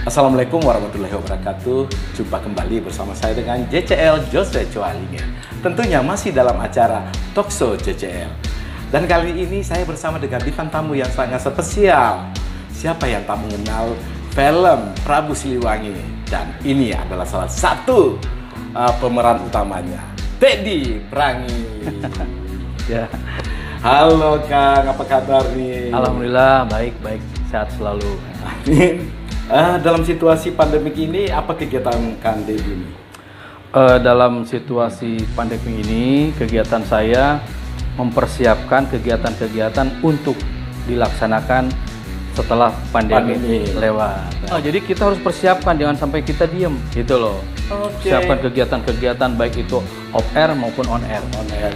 Assalamualaikum warahmatullahi wabarakatuh. Jumpa kembali bersama saya dengan JCL Jose Coalinga. Tentunya masih dalam acara Talkshow JCL. Dan kali ini saya bersama dengan bintang tamu yang sangat spesial. Siapa yang tak mengenal film Prabu Siliwangi? Dan ini adalah salah satu pemeran utamanya, Teddy Prangi. Ya. Halo Kang, apa kabar nih? Alhamdulillah baik, sehat selalu. Amin. Dalam situasi pandemik ini, apa kegiatan Kang Teddy ini? Dalam situasi pandemi ini, kegiatan saya mempersiapkan kegiatan-kegiagiatan untuk dilaksanakan setelah pandemi lewat. Jadi kita harus persiapkan, jangan sampai kita diem, gitu loh. Siapkan kegiatan-kegiatan baik itu off air maupun on air.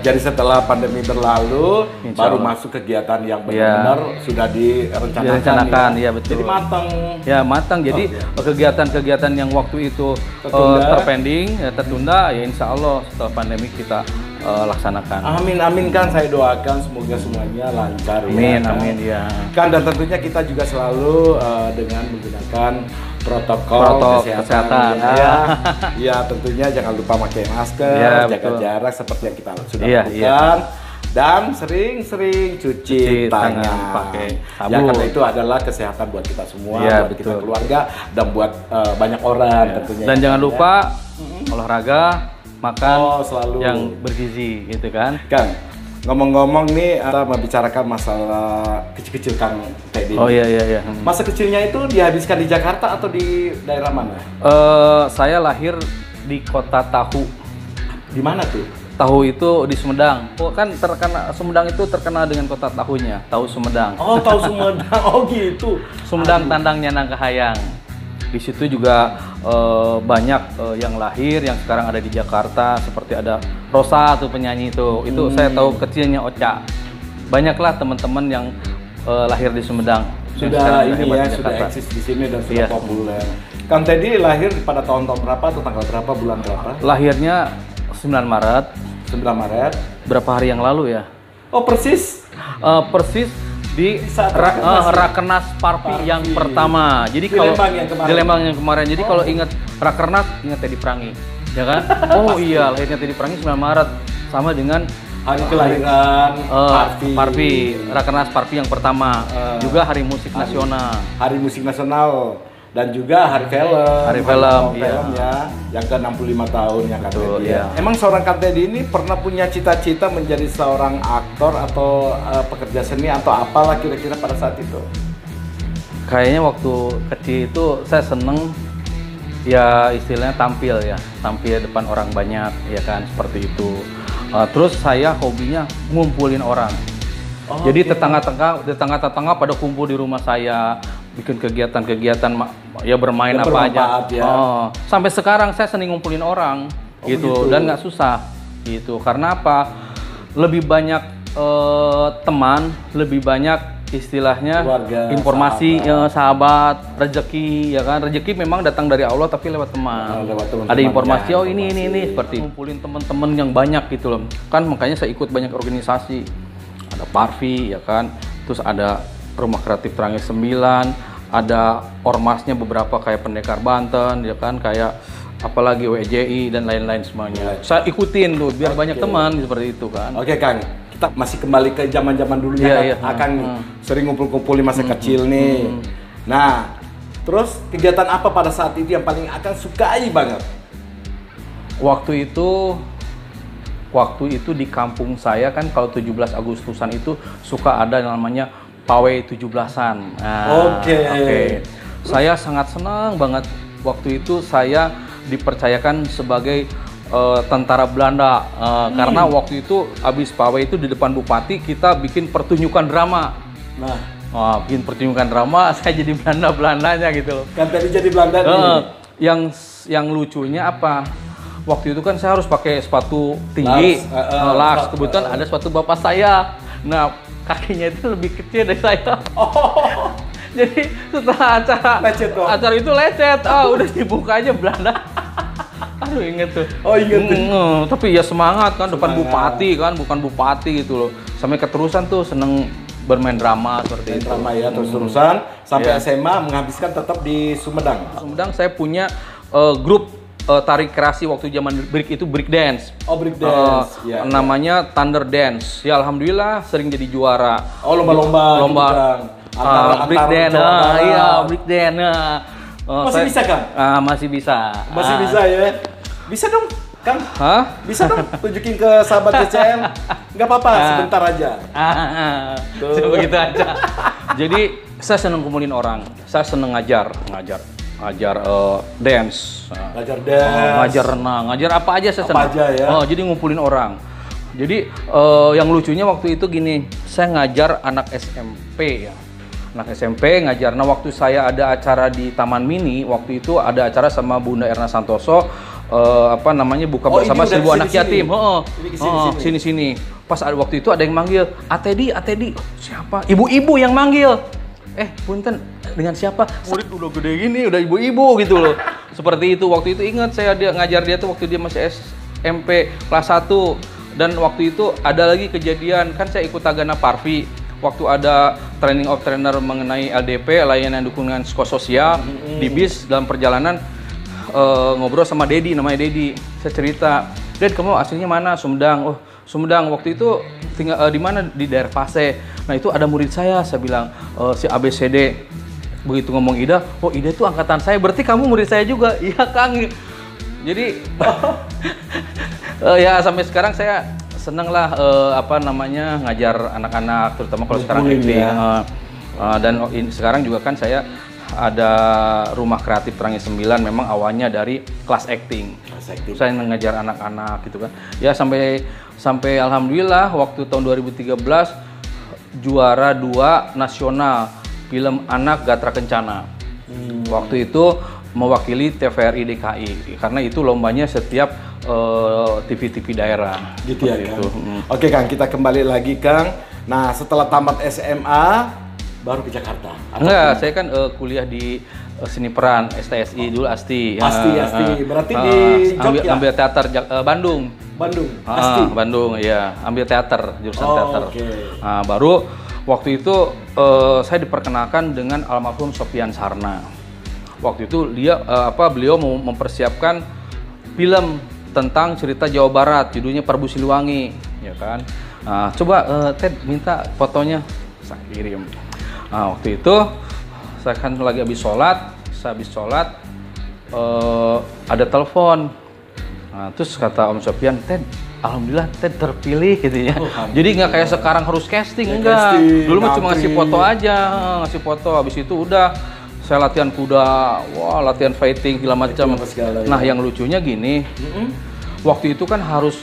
Jadi setelah pandemi berlalu, baru masuk kegiatan yang benar-benar sudah direncanakan. Ya betul. Jadi matang. Ya matang. Jadi kegiatan-kegiatan yang waktu itu terpending, tertunda, ya insya Allah setelah pandemi kita laksanakan. Amin kan, saya doakan semoga semuanya lancar. Amin amin ya. Kan dan tentunya kita juga selalu dengan menggunakan protokol kesehatan. Ya tentunya jangan lupa pakai masker, jaga jarak seperti yang kita sudah lakukan. Dan sering-sering cuci tangan pakai sabun. Ya karena itu adalah kesehatan buat kita semua, buat kita keluarga, dan buat banyak orang tentunya. Dan jangan lupa olahraga, makan selalu yang bergizi, gitu kan? Kang, ngomong-ngomong nih, kita membicarakan masalah kecil-kecil Kang Teddy. Oh iya. Masa kecilnya itu dihabiskan di Jakarta atau di daerah mana? Saya lahir di kota Tahu. Di mana tuh? Tahu itu di Sumedang. Kan Sumedang itu terkenal dengan kota tahunya, Tahu Sumedang. Oh, Tahu Sumedang. Oh gitu. Sumedang tandangnya Nangkahayang. Di situ juga banyak yang lahir yang sekarang ada di Jakarta, seperti ada Rosa tuh penyanyi itu saya tahu kecilnya Ocha. Banyaklah teman-teman yang lahir di Sumedang. Sudah ini ya, sudah eksis di sini dan sudah populer. Kang Teddy lahir pada tahun berapa atau tanggal berapa, bulan berapa? Lahirnya 9 Maret. 9 Maret. Berapa hari yang lalu ya? Oh persis? Persis di Rakernas Parvi yang pertama. Jadi kalau di Lembang yang kemarin. Jadi kalau ingat Rakernas, ingat Teddy Prangi, ya kan? Oh iya, lahirnya Teddy Prangi 9 Maret sama dengan hari kelahiran Parvi, Rakernas Parvi yang pertama. Juga Hari Musik Nasional. Hari Musik Nasional dan juga Hari Film ya, yang ke-65 tahun ya Kang Teddy. Ya. Emang seorang Kang Teddy ini pernah punya cita-cita menjadi seorang aktor atau pekerja seni atau apalah kira-kira pada saat itu? Kayaknya waktu kecil itu saya seneng ya istilahnya tampil depan orang banyak ya kan, seperti itu. Terus saya hobinya ngumpulin orang. Jadi tetangga-tetangga pada kumpul di rumah saya, bikin kegiatan-kegiatan ya bermain apa aja. Sampai sekarang saya sering ngumpulin orang gitu dan nggak susah gitu. Karena apa? Lebih banyak teman, lebih banyak istilahnya keluarga, informasi, sahabat, rezeki ya kan. Rezeki memang datang dari Allah tapi lewat teman. Ada informasi ini seperti ngumpulin teman-teman yang banyak gitu loh. Kan makanya saya ikut banyak organisasi. Ada Parvi ya kan. Terus ada Rumah Kreatif Trangis 9, ada ormasnya beberapa kayak Pendekar Banten ya kan, kayak apalagi WJI dan lain-lain semuanya. Saya ikutin tuh biar banyak teman seperti itu kan. Oke Kang, kita masih kembali ke zaman-zaman dulunya Kang sering ngumpul-ngumpul di masa kecil nih. Nah, terus kegiatan apa pada saat itu yang paling akan sukai banget? Waktu itu di kampung saya kan kalau 17 Agustusan itu suka ada namanya pawai 17-an. Oke. Saya sangat senang banget waktu itu saya dipercayakan sebagai tentara Belanda karena waktu itu habis pawai itu di depan bupati kita bikin pertunjukan drama. Bikin pertunjukan drama, saya jadi Belandanya gitu loh. Kan tadi jadi Belanda nih. Yang lucunya apa? Waktu itu kan saya harus pakai sepatu tinggi, Lars. Kebetulan ada sepatu bapak saya. Nah, kakinya itu lebih kecil dari saya. Jadi setelah acara itu lecet. Udah dibuka aja Belanda. Aduh inget tuh. Inget tuh. Tapi ya semangat kan, depan bupati kan, bukan bupati gitu loh. Sampai keterusan tuh seneng bermain drama seperti itu. Drama ya, terus-terusan sampai SMA menghabiskan tetap di Sumedang. Sumedang saya punya grup tari kreasi waktu zaman break itu break dance. Oh, break dance. Namanya Thunder Dance. Ya alhamdulillah sering jadi juara. Oh, lomba-lomba break dance. Iya, break dance. Masih bisa, Kang? Masih bisa. Masih bisa ya. Bisa dong, Kang? Hah? Bisa dong tunjukin ke sahabat JCL. Nggak apa-apa, sebentar aja. Begitu aja. Jadi saya senang kumpulin orang. Saya senang ngajar dance. Ngajar dance. Ngajar renang, ngajar apa aja saya senang. Apa aja ya. Jadi ngumpulin orang. Jadi yang lucunya waktu itu gini, saya ngajar anak SMP ya. Anak SMP ngajar. Nah waktu saya ada acara di Taman Mini, waktu itu ada acara sama Bunda Erna Santoso, buka bersama 1000 anak yatim. Sini. Pas waktu itu ada yang manggil, Atedi. Siapa? Ibu-ibu yang manggil. Punten, dengan siapa? Murid udah gede gini, udah ibu-ibu gitu loh. Seperti itu. Waktu itu ingat saya ngajar dia tuh waktu dia masih SMP kelas 1. Dan waktu itu ada lagi kejadian, kan saya ikut Tagana Parvi. Waktu ada training of trainer mengenai LDP, layanan dukungan psikososial di bis dalam perjalanan, ngobrol sama Dedi, namanya Dedi. Saya cerita, Ded kamu aslinya mana? Sumedang. Oh Sumedang, waktu itu tinggal di mana? Di daerah Pase. Nah itu ada murid saya bilang si ABCD. Begitu ngomong Ida, oh Ida itu angkatan saya, berarti kamu murid saya juga. Iya Kang. Jadi ya sampai sekarang saya seneng lah ngajar anak-anak, terutama kalau sekarang acting. Dan sekarang juga kan saya ada rumah kreatif Perangi 9, memang awalnya dari kelas acting. Saya ngajar anak-anak gitu kan. Ya sampai alhamdulillah waktu tahun 2013 juara 2 nasional film anak Gatra Kencana. Waktu itu mewakili TVRI DKI karena itu lombanya setiap TV-TV daerah. Gitu ya, Kang. Oke, Kang, kita kembali lagi, Kang. Nah, setelah tamat SMA baru ke Jakarta. Enggak, saya kan kuliah di seni peran STSI dulu ASTI. ASTI. Berarti di Jogja. Ambil teater Bandung. ASTI. Bandung, iya. Ambil teater, jurusan teater. Okay. Nah, baru waktu itu saya diperkenalkan dengan almarhum Sofian Sarna. Waktu itu beliau mau mempersiapkan film tentang cerita Jawa Barat, judulnya Prabu Siliwangi, ya kan. Nah, coba Ted minta fotonya, saya kirim. Nah, waktu itu saya kan lagi habis sholat, ada telepon. Nah, terus kata Om Sofian, Ted, alhamdulillah Ted terpilih gitu ya. Jadi nggak kayak sekarang harus casting, enggak. Dulu mah cuma ngasih foto aja, habis itu udah saya latihan kuda, latihan fighting segala macam. Nah, yang lucunya gini, waktu itu kan harus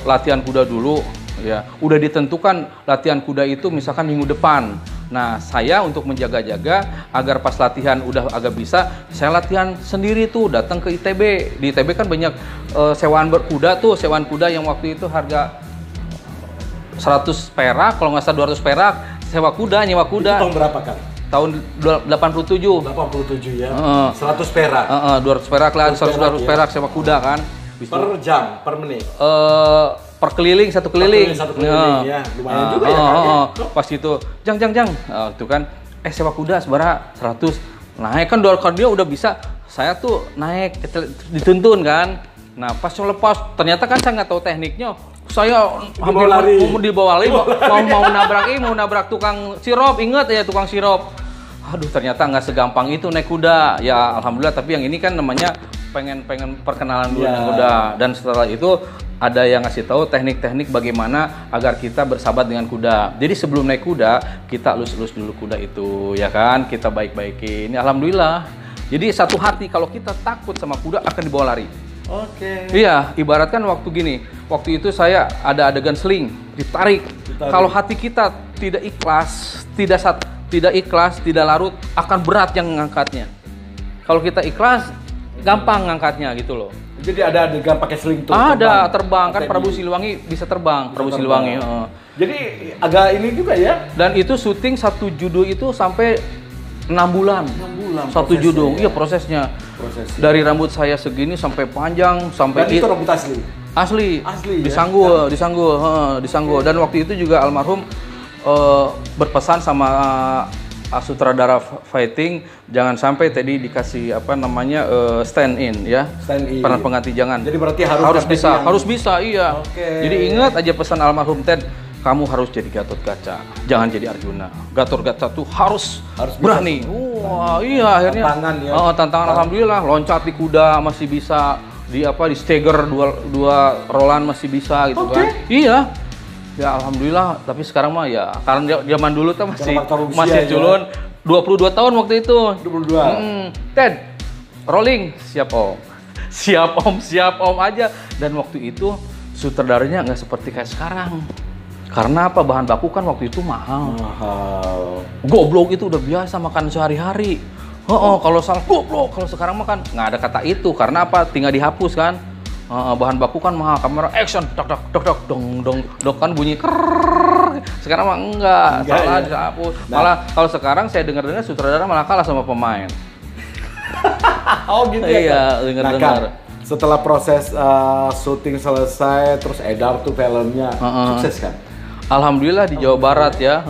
latihan kuda dulu, ya. Udah ditentukan latihan kuda itu misalkan minggu depan. Nah, saya untuk menjaga-jaga agar pas latihan udah agak bisa, saya latihan sendiri tuh, datang ke ITB. Di ITB kan banyak sewaan kuda yang waktu itu harga 100 perak, kalau nggak salah 200 perak, nyewa kuda. Itu tahun berapa, Kang? Tahun 87 ya. 100 perak. 200 perak lah, 100 perak sewa kuda kan. Per jam, per menit. Per keliling, satu keliling. Ya. Lumayan juga ya, Kang. Pas itu, Jang. Itu kan sewa kuda sebara 100. Naik kan dia udah bisa. Saya tuh naik dituntun kan. Nah, pas lepas ternyata kan saya nggak tahu tekniknya. Saya hampir mau dibawa lari, mau nabrak tukang sirup, ingat ya tukang sirup. Aduh, ternyata nggak segampang itu naik kuda. Ya alhamdulillah, tapi yang ini kan namanya pengen perkenalan dulu dengan kuda. Dan setelah itu ada yang ngasih tahu teknik-teknik bagaimana agar kita bersahabat dengan kuda. Jadi sebelum naik kuda, kita elus-elus dulu kuda itu, ya kan? Kita baik-baikin. Ya, alhamdulillah. Jadi satu hati, kalau kita takut sama kuda akan dibawa lari. Oke. Iya, ibaratkan waktu gini. Waktu itu saya ada adegan seling, ditarik. Kalau hati kita tidak ikhlas, tidak larut, akan berat yang mengangkatnya. Kalau kita ikhlas, gampang ngangkatnya gitu loh. Jadi ada adegan pakai seling tuh. Ada terbang kan, Prabu Siliwangi bisa terbang. Prabu Siliwangi. Jadi agak ini juga ya. Dan itu syuting satu judul itu sampai 6 bulan. 6 bulan. Satu judul. Iya prosesnya. Dari rambut saya segini sampai panjang sampai. Dan itu rambut asli. Asli ya? Disanggul. Dan waktu itu juga almarhum berpesan sama sutradara fighting, jangan sampai tadi dikasih apa namanya stand in ya, peran pengganti, jangan. Jadi berarti harus bisa iya. Jadi ingat aja pesan almarhum Ted, kamu harus jadi Gatot Kaca, jangan jadi Arjuna. Gatot Kaca tuh harus berani. Wah iya, akhirnya tantangan alhamdulillah, loncat di kuda masih bisa, di stagger dua rolan masih bisa gitu kan. Iya. Ya alhamdulillah, tapi sekarang mah ya karena zaman dulu tuh masih culun. 22 tahun waktu itu. 22. Ted, rolling, siap om. Siap om aja. Dan waktu itu sutradaranya nggak seperti kayak sekarang. Karena apa? Bahan baku kan waktu itu mahal. Goblok itu udah biasa makan sehari-hari. Kalau salah goblok, kalau sekarang mah kan nggak ada kata itu. Karena apa? Tinggal dihapus kan. Bahan baku kan mahal, kamera action, dok dong kan bunyi krrrr. Sekarang mah enggak salah ya. Dihapus. Malah kalau sekarang saya dengar-dengar sutradara malah kalah sama pemain. Oh gitu ya. Iya, dengar-dengar. Setelah proses syuting selesai, terus edar tuh filmnya, sukses kan? Alhamdulillah di Jawa Barat ya,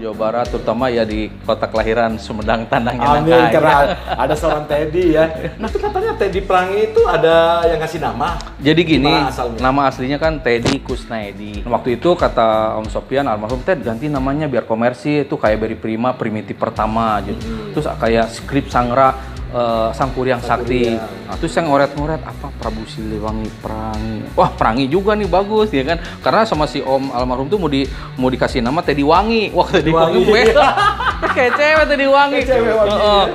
Jawa Barat terutama ya di kota kelahiran Sumedang Tandangnya. Amin, karena ada seorang Teddy ya. Nah itu katanya Teddy Pelangi itu ada yang ngasih nama. Jadi gini, nama aslinya kan Teddy Kusnaedi. Waktu itu kata Om Sofyan almarhum, Ted ganti namanya biar komersi, itu kayak Beri Prima, Primitif Pertama gitu. Terus kayak Skrip Sangra, Sangkuriang Sakti. Nah, terus yang ngoret-ngoret apa Prabu Siliwangi Perangi. Wah, Perangi juga nih bagus ya kan. Karena sama si Om almarhum tuh mau dikasih nama Teddy Wangi. Wah, Teddy Wangi. Kayak cewek Teddy Wangi.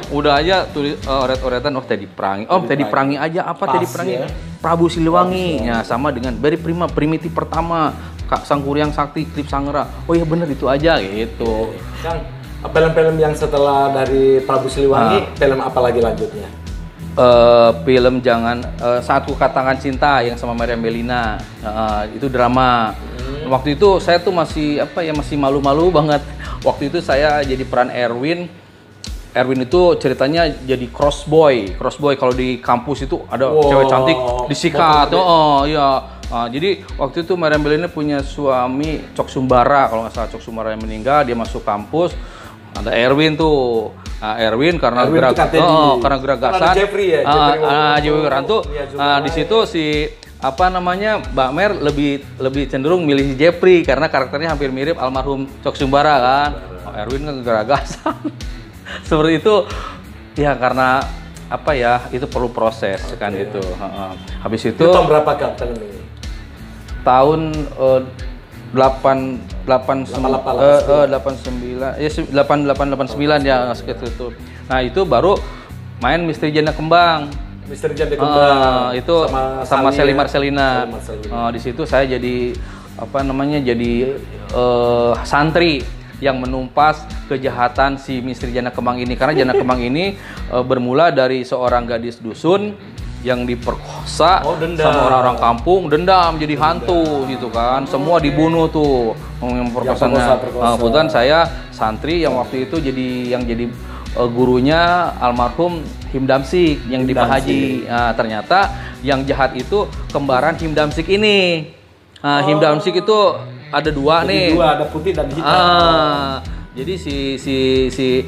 Udah aja tulis oret-oretan Teddy Perangi. Teddy Perangi aja apa Teddy Perangi? Ya? Prabu Siliwangi. Ya, sama dengan Beri Prima, Primitif Pertama, Sangkuriang Sakti, Klip Sangra. Oh iya bener itu aja gitu. Kang, film-film yang setelah dari Prabu Siliwangi, film apa lagi lanjutnya? Film Saat Ku Katakan Cinta yang sama Meriam Bellina, itu drama. Waktu itu saya tuh masih malu-malu banget. Waktu itu saya jadi peran Erwin. Erwin itu ceritanya jadi crossboy kalau di kampus itu ada cewek cantik disikat. Iya. Jadi waktu itu Meriam Bellina punya suami Cok Sumbara, kalau nggak salah Cok Sumbara yang meninggal, dia masuk kampus. Ada Erwin tuh, Erwin karena geragasan, Jeffrey Wiranto. Di situ si Mbak Mer lebih cenderung milih Jeffrey karena karakternya hampir mirip almarhum Cok Sumbara kan. Erwin kan geragasan. Seperti itu, ya karena itu perlu proses kan itu. Habis itu. Tahun berapa Kak film ini? Tahun 88 ya sekitar itu. Nah itu baru main Misteri Janda Kembang. Itu sama Sally Marcelina. Di situ saya jadi santri yang menumpas kejahatan si Misteri Janda Kembang ini, karena Janda Kembang ini bermula dari seorang gadis dusun yang diperkosa sama orang-orang kampung, dendam jadi hantu gitu kan. Semua dibunuh tuh yang perkosanya. Kebetulan saya santri yang waktu itu jadi gurunya almarhum Him Damsik yang di Pak Haji. Ternyata yang jahat itu kembaran Him Damsik ini. Him Damsik itu ada dua nih. Ada putih dan hitam. Jadi si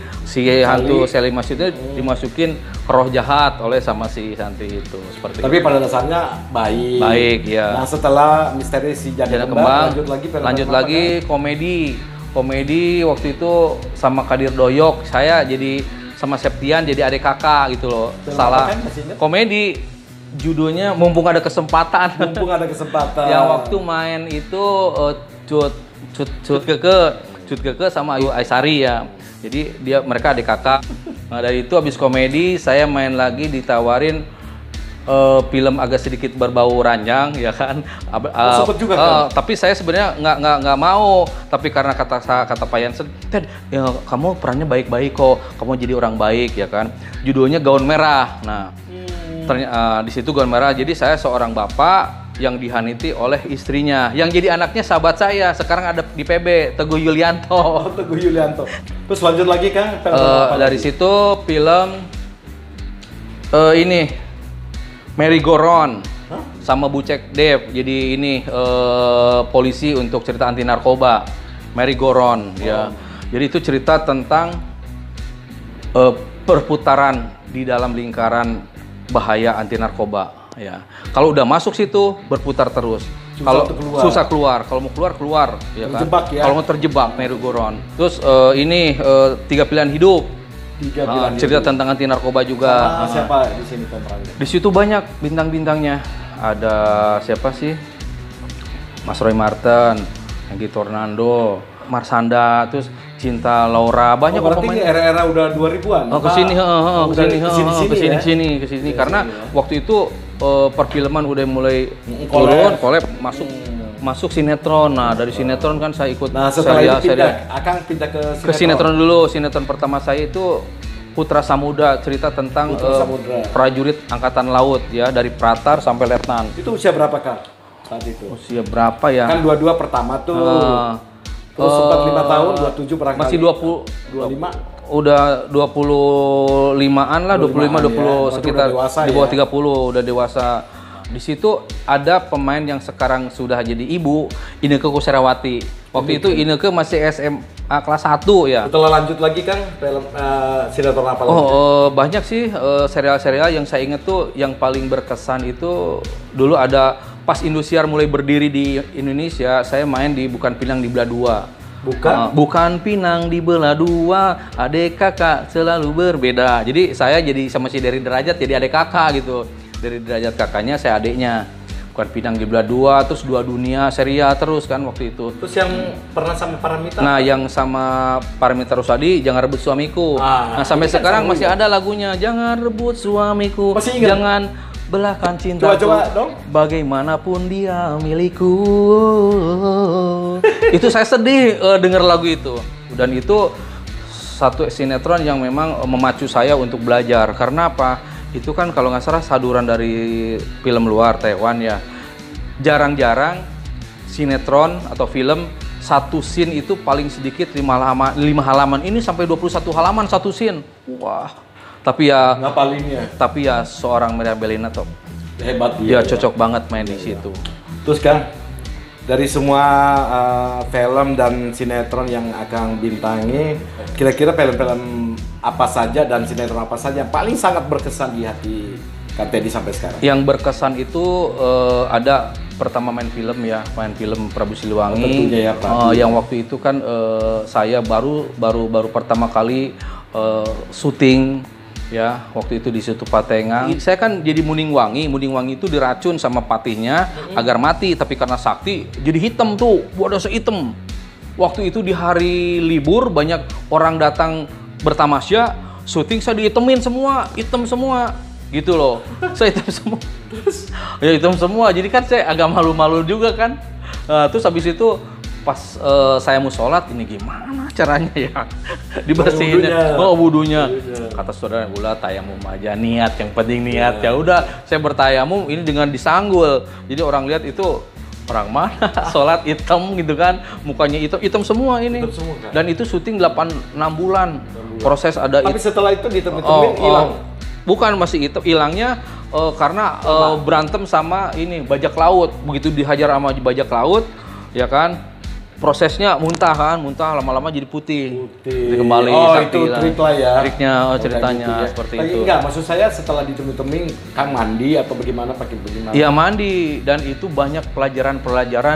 hantu Sally Masjidnya dimasukin roh jahat oleh sama si santri itu, seperti tapi itu. Pada dasarnya baik ya. Nah setelah Misteri si Janda Kembang lanjut lagi komedi waktu itu sama Kadir Doyok, saya jadi sama Septian jadi adik kakak gitu loh. Komedi judulnya Mumpung Ada Kesempatan. Yang waktu main itu Cut Keke sama Ayu Aisari ya. Jadi mereka adik kakak. Nah dari itu habis komedi saya main lagi ditawarin film agak sedikit berbau ranjang ya kan. Tapi saya sebenarnya nggak mau. Tapi karena kata Pak Yansen, Ted, ya, kamu perannya baik-baik kok. Kamu jadi orang baik ya kan. Judulnya Gaun Merah. Nah di situ Gaun Merah. Jadi saya seorang bapak yang dihaniti oleh istrinya, yang jadi anaknya sahabat saya, sekarang ada di PB, Teguh Yulianto. Terus lanjut lagi kan? Dari situ film ini Mary Goron sama Bucek Dev, jadi ini polisi untuk cerita anti narkoba. Merry Go Round ya. Jadi itu cerita tentang perputaran di dalam lingkaran bahaya anti narkoba ya. Kalau udah masuk situ berputar terus. Kalau susah keluar, kalau mau keluar ya kan. Ya? Kalau mau terjebak merry go round. Terus ini 3 pilihan hidup. Cerita tentang anti narkoba juga. Siapa di sini pemerannya? Di situ banyak bintang-bintangnya. Ada siapa sih? Mas Roy Marten, Anggi Tornando, Marsanda, terus Cinta Laura, banyak berarti ini era-era udah 2000-an. Kesini karena waktu itu perfilman udah mulai turun, collab masuk sinetron. Nah, dari sinetron kan saya ikut setelah itu pindah ke sinetron dulu. Sinetron pertama saya itu Putra Samudra, cerita tentang prajurit angkatan laut ya, dari pratar sampai letnan. Itu usia berapa, Kak? Saat itu? Usia berapa ya? Kan 22 pertama tuh. Terus sempat 5 tahun, 27 barangkali. Masih 25. Udah 25-an lah, 25 sekitar di bawah 30 udah dewasa. Di situ ada pemain yang sekarang sudah jadi ibu, Inneke Koesherawati. Waktu itu Inneke masih SMA kelas 1 ya. Setelah lanjut lagi kan film sinetron apa lagi? Banyak sih serial-serial yang saya ingat tuh yang paling berkesan itu dulu ada pas Indosiar mulai berdiri di Indonesia, saya main di Bukan Pinang Dibelah Dua. Bukan pinang dibelah dua, adik kakak selalu berbeda. Jadi saya jadi sama si dari derajat jadi adik kakak gitu. Dari derajat kakaknya saya adiknya. Bukan pinang dibelah dua, terus Dua Dunia serial terus kan waktu itu. Terus yang pernah sama Paramita? Nah, yang sama Paramita Rusady, Jangan Rebut Suamiku. Nah, sampai sekarang masih ada lagunya, Jangan Rebut Suamiku, jangan belahkan cintaku, coba dong. Bagaimanapun dia milikku. Itu saya sedih dengar lagu itu. Dan itu satu sinetron yang memang memacu saya untuk belajar. Karena apa? Itu kan kalau nggak salah saduran dari film luar Taiwan ya. Jarang-jarang sinetron atau film satu scene itu paling sedikit 5 halaman. Ini sampai 21 halaman satu scene. Wah. Tapi ya seorang Meriam Bellina tuh hebat dia cocok banget main di situ. Terus kan dari semua film dan sinetron yang Akang bintangi, kira-kira film-film apa saja dan sinetron apa saja yang paling sangat berkesan di hati Kang Teddy sampai sekarang? Yang berkesan itu ada pertama main film Prabu Siliwangi. Tentunya ya, yang waktu itu kan saya baru pertama kali syuting ya, waktu itu di situ Patengang. Saya kan jadi Muning Wangi itu diracun sama patihnya agar mati, tapi karena sakti jadi hitam tuh, bodoh sehitam. Waktu itu di hari libur banyak orang datang bertamasya, syuting saya dihitemin semua, hitam semua gitu loh. Saya hitam semua. Ya hitam semua, jadi kan saya agak malu-malu juga kan. Terus habis itu pas saya mau sholat, ini gimana caranya ya dibersihinnya? Wudunya. Kata saudara, ulah tayamum aja, niat, yang penting niat. Ya udah, saya bertayamum ini dengan disanggul. Jadi orang lihat itu orang mana sholat hitam gitu kan, mukanya hitam semua ini. Kan? Dan itu syuting 6 bulan. Proses ada. Tapi setelah itu ditemuin hilang. Bukan, masih hilangnya karena berantem sama ini bajak laut. Begitu dihajar sama bajak laut, ya kan? Prosesnya muntah lama-lama jadi putih. Kembali itu trik lah ya. Triknya ceritanya gitu ya. Seperti itu. Enggak, maksud saya setelah ditemuin Kang mandi atau bagaimana, pakai bagaimana? Iya, mandi, dan itu banyak pelajaran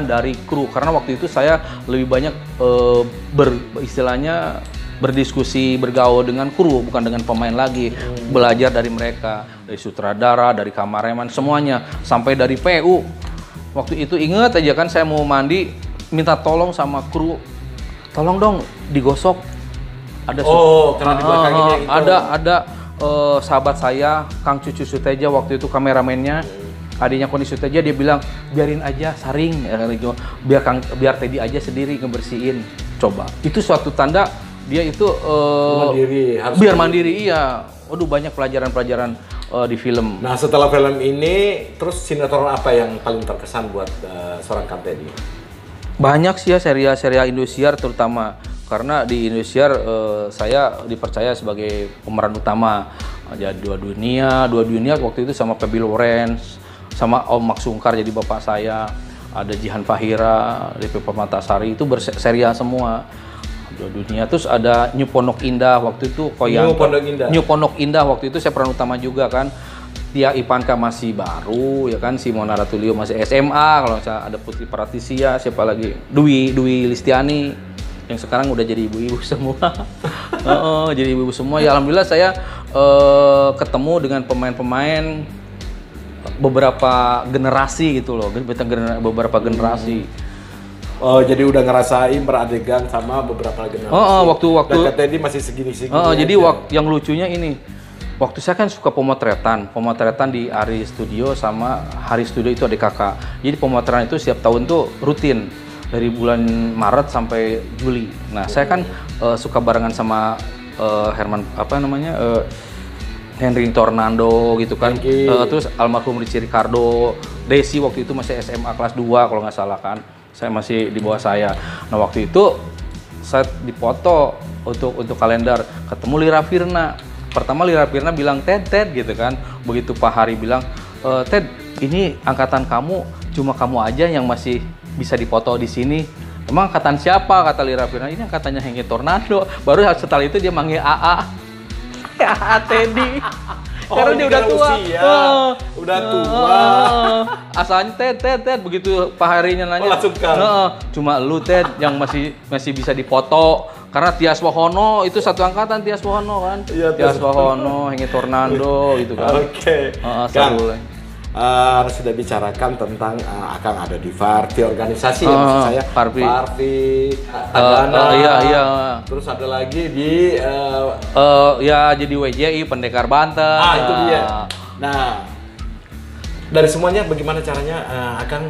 dari kru karena waktu itu saya lebih banyak istilahnya berdiskusi, bergaul dengan kru, bukan dengan pemain lagi. Belajar dari mereka, dari sutradara, dari kameramen, semuanya, sampai dari PU. Waktu itu ingat aja kan saya mau mandi, minta tolong sama kru, tolong dong digosok. Ada karena di belakangnya itu. Ada sahabat saya, Kang Cucu Suteja, waktu itu kameramennya, adiknya Koni Suteja, dia bilang biarin aja saring, biar Teddy aja sendiri ngebersihin. Coba, itu suatu tanda dia itu biar mandiri. Iya. Waduh, banyak pelajaran-pelajaran di film. Nah, setelah film ini, terus sinetron apa yang paling terkesan buat seorang Kang Teddy? Banyak sih ya serial Indosiar, terutama karena di Indosiar saya dipercaya sebagai pemeran utama. Ada Dua Dunia waktu itu sama Feby Lawrence, sama Om Mak Sungkar jadi bapak saya. ada Jihan Fahira, DP Permatasari, itu berserial semua. Dunia. Terus ada New Pondok Indah waktu itu New Pondok Indah waktu itu saya peran utama juga kan. Tia Ipanka masih baru ya kan, si Mona Ratulio masih SMA, kalau saya ada Putri Pratisia, siapa lagi, Dwi Listiani yang sekarang udah jadi ibu-ibu semua. Jadi ibu-ibu semua. Ya alhamdulillah saya ketemu dengan pemain-pemain beberapa generasi gitu loh, beberapa generasi. Oh, jadi udah ngerasain beradegan sama beberapa generasi. Waktu Dan katanya ini masih segini-segini. Jadi yang lucunya ini, waktu saya kan suka pemotretan di Ari Studio sama Hari Studio itu adik kakak. Jadi pemotretan itu setiap tahun tuh rutin dari bulan Maret sampai Juli. Nah, saya kan suka barengan sama Henry Tornando gitu kan. Terus almarhum Richie Ricardo, Desi waktu itu masih SMA kelas 2 kalau nggak salah kan. Saya masih di bawah saya. Nah, waktu itu saya dipoto untuk kalender, ketemu Lira Firna. Pertama Lira Firna bilang, Ted gitu kan. Begitu Pak Hari bilang, Ted, ini angkatan kamu cuma kamu aja yang masih bisa dipoto di sini. Emang angkatan siapa? Kata Lira Firna, ini angkatannya Henry Tornado. Baru setelah itu dia manggil AA. AA Teddy. Karena dia udah tua. Udah tua. Asalnya Ted begitu Pak Harinya nanya. Cuma lu Ted yang masih bisa dipoto. Karena Tias Wahono itu satu angkatan, Tias Wahono kan. Iya, Tias Wahono, Henry Tornando gitu kan. Oke. Sudah bicarakan tentang akan ada di Parvi organisasi ya, maksud saya. Parvi Tagana. Iya. Terus ada lagi di ya jadi WJI Pendekar Banten. Itu dia. Nah, dari semuanya bagaimana caranya akan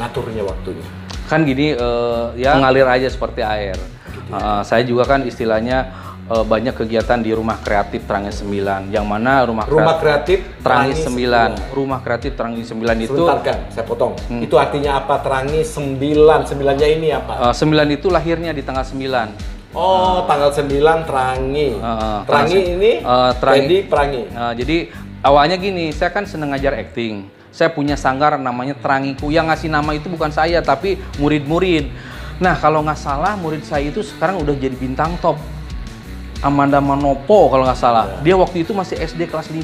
ngaturnya waktunya? Kan gini, ya ngalir aja seperti air. Saya juga kan istilahnya banyak kegiatan di Rumah Kreatif Teranggi 9, yang mana Rumah Kreatif Teranggi 9. Rumah Kreatif Teranggi 9 itu... Sebentar kan, saya potong. Itu artinya apa Teranggi 9? 9-nya ini apa? 9 itu lahirnya di tanggal 9. Oh, tanggal 9 Teranggi. Teranggi ini Teddy Perangi. Jadi awalnya gini, saya kan seneng ngajar acting. Saya punya sanggar namanya Terangiku. Yang ngasih nama itu bukan saya, tapi murid-murid. Nah, kalau nggak salah murid saya itu sekarang udah jadi bintang top. Amanda Manopo kalau nggak salah. Dia waktu itu masih SD kelas 5.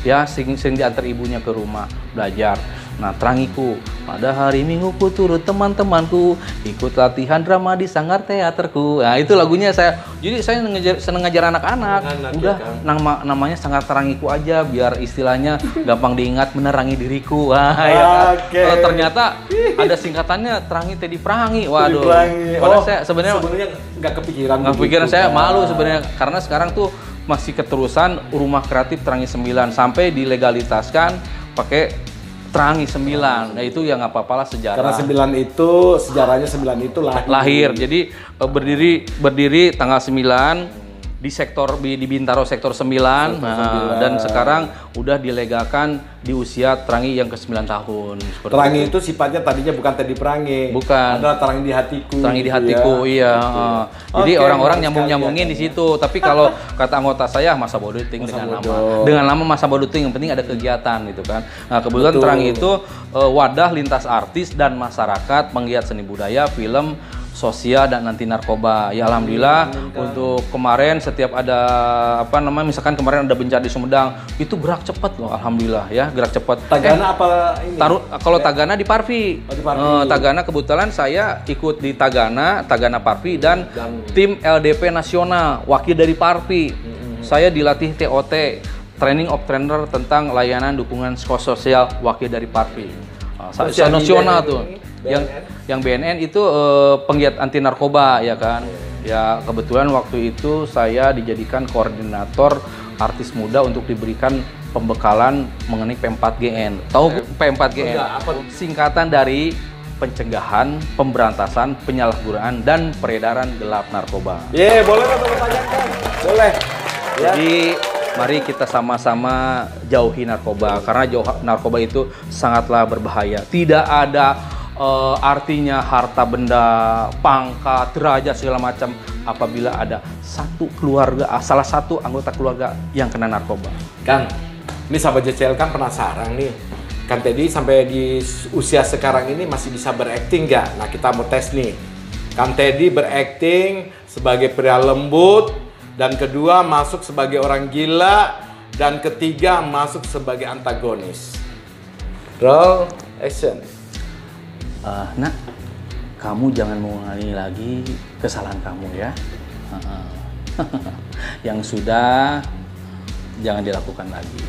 Ya, sering diantar ibunya ke rumah belajar. Nah, Terangiku, pada hari Minggu ku turut teman-temanku ikut latihan drama di sanggar teaterku. Nah, itu lagunya saya. Jadi saya seneng ngajar anak-anak. Udah ya kan? Namanya Sanggar Terangiku aja biar istilahnya gampang diingat, menerangi diriku. Wah, ya kan? Ternyata ada singkatannya Terangi Teddy Perangi. Waduh. Padahal saya sebenarnya nggak kepikiran. Nggak kepikiran saya malu sebenarnya karena sekarang tuh masih keterusan Rumah Kreatif Teranggi 9 sampai dilegalitaskan pakai Terangi 9. Nah, itu ya nggak apa-apalah sejarah. Karena 9 itu sejarahnya 9 itu lahir. Jadi berdiri tanggal 9 di Bintaro sektor 9. Dan sekarang udah dilegakan di usia Terangi yang ke-9 tahun. Terangi itu sifatnya tadinya bukan Teddy Perangi. Bukan. Adalah Terangi di hatiku. Terangi di hatiku, ya. Iya. Jadi orang-orang nyambungin di situ. Tapi kalau kata anggota saya masa bodoting dengan nama masa bodoting, yang penting ada kegiatan gitu kan. Nah, kebetulan Terangi itu wadah lintas artis dan masyarakat penggiat seni budaya, film, sosial dan anti narkoba. Ya alhamdulillah untuk kemarin setiap ada misalkan kemarin ada bencana di Sumedang, itu gerak cepat loh, alhamdulillah ya, gerak cepat. Tagana apa ini? Kalau Tagana di Parvi. Tagana kebetulan saya ikut di Tagana Parvi dan tim LDP nasional, wakil dari Parvi. Saya dilatih TOT, Training of Trainer tentang layanan dukungan psikososial, wakil dari Parvi. Nasional tuh. Yang BNN itu penggiat anti narkoba ya kan. Ya kebetulan waktu itu saya dijadikan koordinator artis muda untuk diberikan pembekalan mengenai P4GN. Tahu P4GN? Singkatan dari pencegahan, pemberantasan, penyalahgunaan dan peredaran gelap narkoba. Boleh tanyakan. Boleh. Jadi mari kita sama-sama jauhi narkoba karena narkoba itu sangatlah berbahaya. Tidak ada artinya harta benda, pangkat, derajat segala macam apabila ada satu keluarga, salah satu anggota keluarga yang kena narkoba. Kang, ini sahabat JCL kan penasaran nih. Kang Teddy sampai di usia sekarang ini masih bisa berakting nggak? Nah kita mau tes nih. Kang Teddy berakting sebagai pria lembut, dan kedua masuk sebagai orang gila, dan ketiga masuk sebagai antagonis. Roll action. Nak, kamu jangan mengulangi lagi kesalahan kamu ya. Yang sudah jangan dilakukan lagi.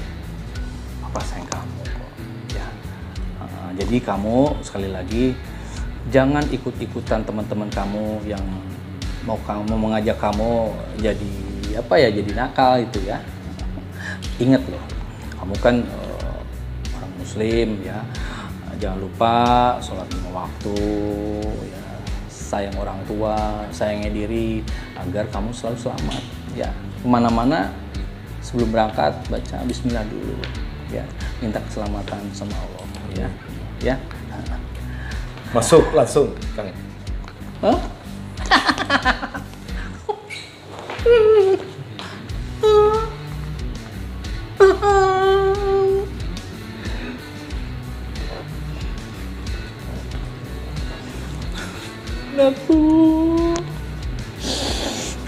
Papa sayang kamu kok. Ya. Jadi kamu sekali lagi jangan ikut-ikutan teman-teman kamu yang mau mengajak kamu jadi apa ya, jadi nakal itu ya. Ingat loh, kamu kan orang Muslim ya. Jangan lupa sholat 5 waktu, ya, sayang orang tua, sayangnya diri, agar kamu selalu selamat. Ya, kemana-mana sebelum berangkat baca Bismillah dulu, ya, minta keselamatan sama Allah, ya, ya. Masuk langsung, Kang. Hah? Aku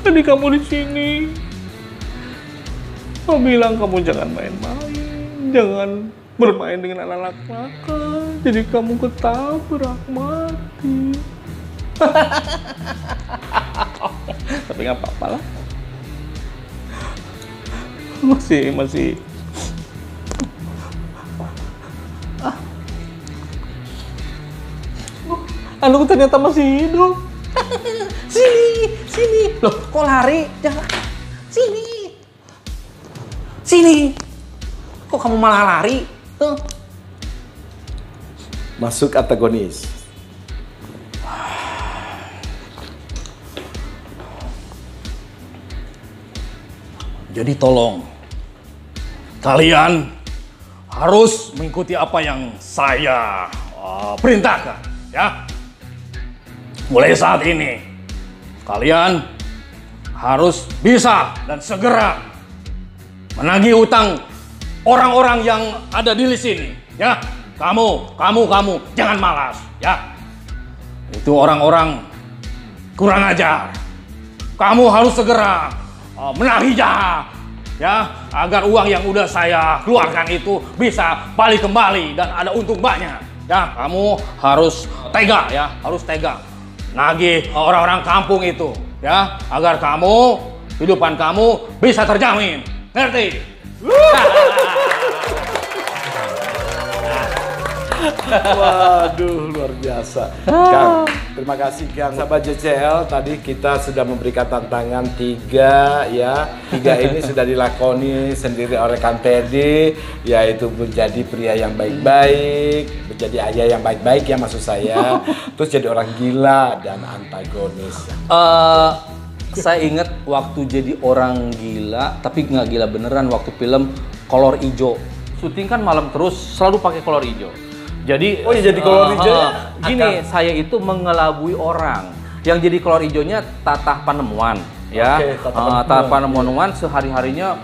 tadi kamu di sini, aku bilang kamu jangan main-main, jangan bermain dengan anak-anak nakal, jadi kamu ketabrak mati. Tapi nggak apa-apa lah, masih. Anu ternyata masih hidup. Sini. Loh, kok lari? Jangan. Sini. Kok kamu malah lari? Tuh. Masuk antagonis. Jadi tolong, kalian harus mengikuti apa yang saya perintahkan, ya. Mulai saat ini, kalian harus bisa dan segera menagih utang orang-orang yang ada di sini, ya. Kamu, jangan malas, ya. Itu orang-orang kurang ajar. Kamu harus segera menagihnya, ya, agar uang yang udah saya keluarkan itu bisa balik kembali dan ada untung banyak. Ya, kamu harus tega, ya, harus tega. Nagih orang-orang kampung itu, ya, agar kehidupan kamu bisa terjamin. Ngerti? Waduh, luar biasa. Kang, terima kasih Kang. Sahabat JCL, tadi kita sudah memberikan tantangan 3 ya. 3 ini sudah dilakoni sendiri oleh Kang Teddy, yaitu menjadi pria yang baik-baik, menjadi ayah yang baik-baik ya maksud saya. Terus jadi orang gila dan antagonis. Saya ingat waktu jadi orang gila, tapi nggak gila beneran waktu film Kolor Ijo. Syuting kan malam terus, selalu pakai kolor ijo. Jadi, jadi kolor hijau gini, saya itu mengelabui orang. Yang jadi kolor hijaunya Tatah Panemuan, ya. Tatah Panemuan sehari-harinya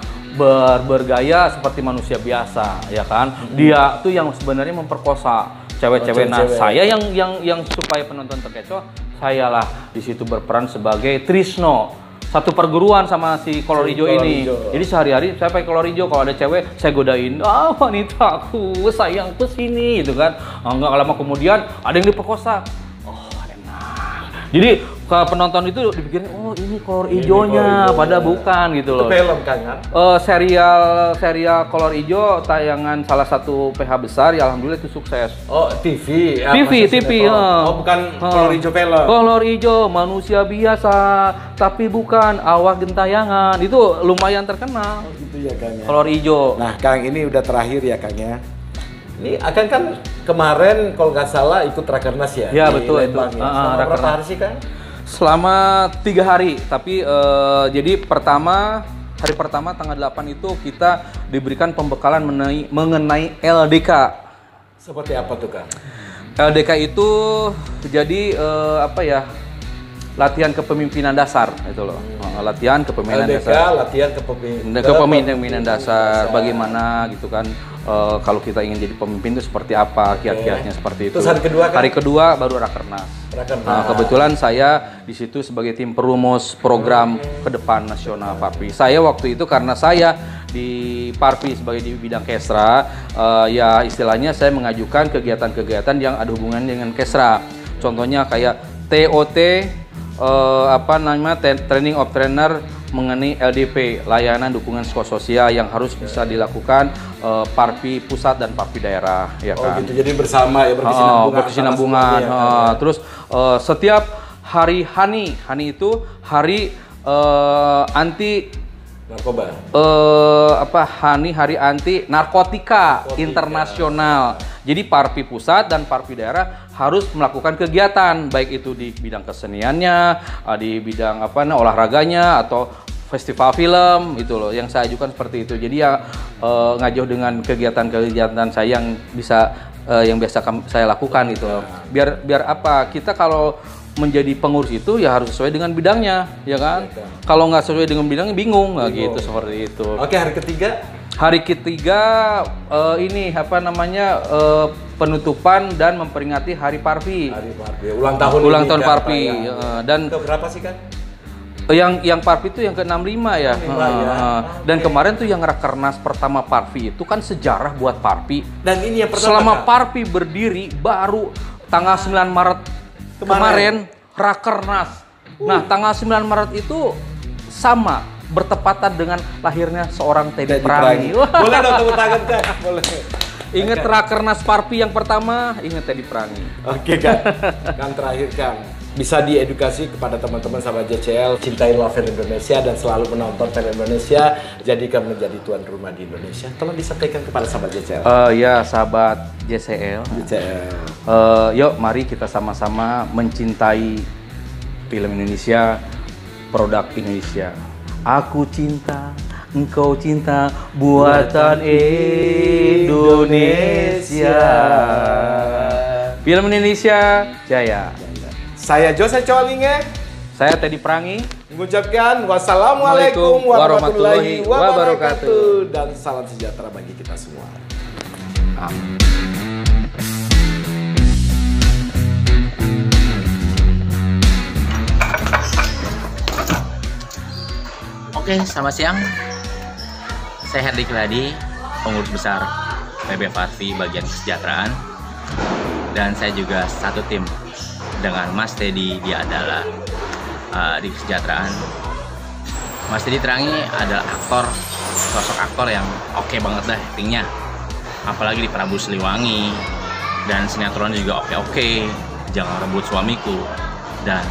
bergaya seperti manusia biasa, ya kan. Dia tuh yang sebenarnya memperkosa cewek-cewek. Nah, saya yang supaya penonton terkecoh, sayalah di situ berperan sebagai Trisno. Satu perguruan sama si kolor hijau ini. Jadi sehari-hari saya pakai kolor hijau, kalau ada cewek saya godain, wanitaku sayang kesini gitu kan. Nggak lama kemudian ada yang diperkosa. Oh enak. Jadi ke penonton itu dipikirin, oh ini kolor hijaunya, padahal bukan gitu loh. Itu film kan? Serial kolor hijau tayangan salah satu PH besar, ya alhamdulillah itu sukses. Oh TV. TV. Oh bukan kolor hijau film. Kolor hijau manusia biasa, tapi bukan awak gentayangan. Itu lumayan terkenal. Oh gitu ya Kang ya. Kolor hijau. Nah Kang, ini udah terakhir ya Kang ya. Ini akan kan kemarin kalau nggak salah ikut Rakernas ya? Ya betul itu. Selama berapa hari sih Kang? Selama 3 hari, tapi jadi hari pertama tanggal 8 itu kita diberikan pembekalan mengenai LDK. Seperti apa tuh Kang? LDK itu jadi latihan kepemimpinan dasar itu loh. Latihan kepemimpinan LDK, dasar. latihan kepemimpinan Dasar bagaimana gitu kan kalau kita ingin jadi pemimpin itu seperti apa, kiat-kiatnya seperti itu. Terus hari kedua kan? Hari kedua baru Rakernas. Nah, kebetulan saya di situ sebagai tim perumus program ke depan nasional Parpi. Saya waktu itu karena saya di Parpi sebagai di bidang Kesra, ya istilahnya saya mengajukan kegiatan-kegiatan yang ada hubungan dengan Kesra. Contohnya kayak TOT, training of trainer mengenai LDP, layanan dukungan psikososial yang harus bisa dilakukan Parpi pusat dan Parpi daerah, ya kan. Gitu. Jadi bersama ya, berkesinambungan. Terus setiap hari Hani itu hari anti narkoba. Hari anti narkotika internasional. Jadi Parpi pusat dan Parpi daerah harus melakukan kegiatan, baik itu di bidang keseniannya, di bidang olahraganya, atau festival film itu loh. Yang saya ajukan seperti itu. Jadi ya ngajauh dengan kegiatan-kegiatan saya yang biasa saya lakukan gitu loh. Biar apa? Kita kalau menjadi pengurus itu ya harus sesuai dengan bidangnya, ya kan? Kalau nggak sesuai dengan bidangnya bingung, gitu seperti itu. Oke, hari ketiga? Hari ketiga penutupan dan memperingati Hari Parpi. Hari Parpi, ulang tahun Parpi. Dan ke berapa sih kan? Yang Parpi itu yang ke-65 ya. Dan kemarin tuh yang Rakernas pertama Parpi itu kan sejarah buat Parpi. Dan ini yang pertama. Selama Parpi berdiri baru tanggal 9 Maret kemarin Rakernas. Nah, tanggal 9 Maret itu sama bertepatan dengan lahirnya seorang Teddy Prangi. Boleh dong tepuk tangan, Kak? Boleh. Ingat Rakernas Parpi yang pertama, ingat Teddy Prangi. Oke, Kang. Kang terakhir, Kang. Bisa diedukasi kepada teman-teman sahabat JCL, cintailah film Indonesia dan selalu menonton film Indonesia, jadikan menjadi tuan rumah di Indonesia. Tolong disampaikan kepada sahabat JCL. Ya, sahabat JCL. Yuk, mari kita sama-sama mencintai film Indonesia, produk Indonesia. Aku cinta, engkau cinta, buatan Indonesia. Film Indonesia Jaya. Saya Jose Coalinge. Saya Teddy Prangi. Mengucapkan wassalamualaikum warahmatullahi wabarakatuh. Dan salam sejahtera bagi kita semua. Amin. Oke, selamat siang. Saya Herdi Keladi, pengurus besar PB Parpi bagian kesejahteraan. Dan saya juga satu tim dengan Mas Teddy, dia adalah di kesejahteraan. Mas Teddy Prangi adalah sosok aktor yang oke banget dah actingnya. Apalagi di Prabu Siliwangi, dan sinetron juga oke. Jangan Rebut Suamiku, dan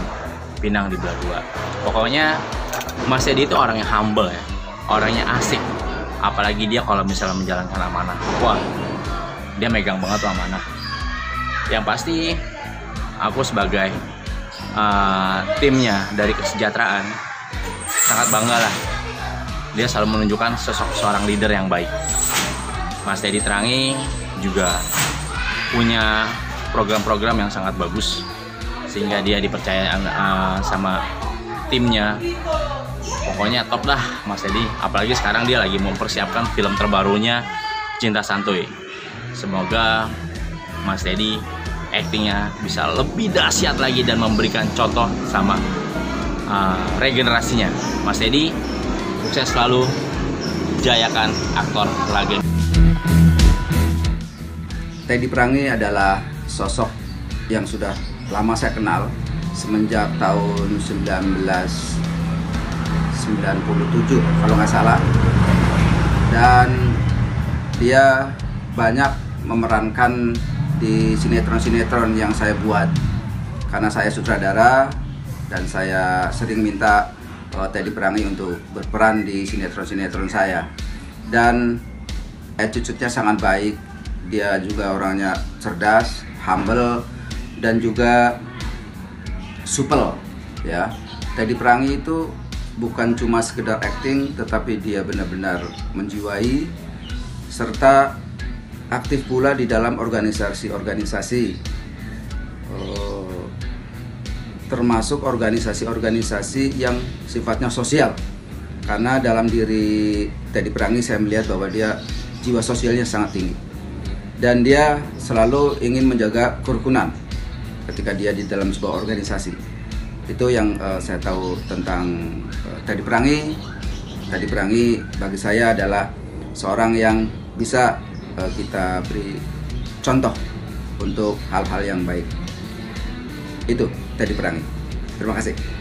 Pinang di Belah Dua. Pokoknya Mas Teddy itu orang yang humble ya, orangnya asik. Apalagi dia kalau misalnya menjalankan amanah, wah, dia megang banget tuh amanah. Yang pasti aku sebagai timnya dari kesejahteraan sangat bangga lah. Dia selalu menunjukkan sosok seorang leader yang baik. Mas Teddy Prangi juga punya program-program yang sangat bagus, sehingga dia dipercaya sama timnya. Pokoknya top dah Mas Teddy. Apalagi sekarang dia lagi mempersiapkan film terbarunya, Cinta Santuy. Semoga Mas Teddy aktingnya bisa lebih dahsyat lagi dan memberikan contoh sama regenerasinya. Mas Teddy, sukses selalu, jayakan aktor legenda. Teddy Prangi adalah sosok yang sudah lama saya kenal, semenjak tahun 1997 kalau nggak salah, dan dia banyak memerankan di sinetron-sinetron yang saya buat karena saya sutradara, dan saya sering minta Teddy Prangi untuk berperan di sinetron-sinetron saya. Dan attitude-nya sangat baik, dia juga orangnya cerdas, humble, dan juga supel ya. Teddy Prangi itu bukan cuma sekedar acting, tetapi dia benar-benar menjiwai serta aktif pula di dalam organisasi-organisasi, termasuk organisasi-organisasi yang sifatnya sosial. Karena dalam diri Teddy Prangi saya melihat bahwa dia jiwa sosialnya sangat tinggi. Dan dia selalu ingin menjaga kerukunan ketika dia di dalam sebuah organisasi. Itu yang saya tahu tentang Teddy Perangi. Teddy Perangi bagi saya adalah seorang yang bisa kita beri contoh untuk hal-hal yang baik. Itu Teddy Perangi. Terima kasih.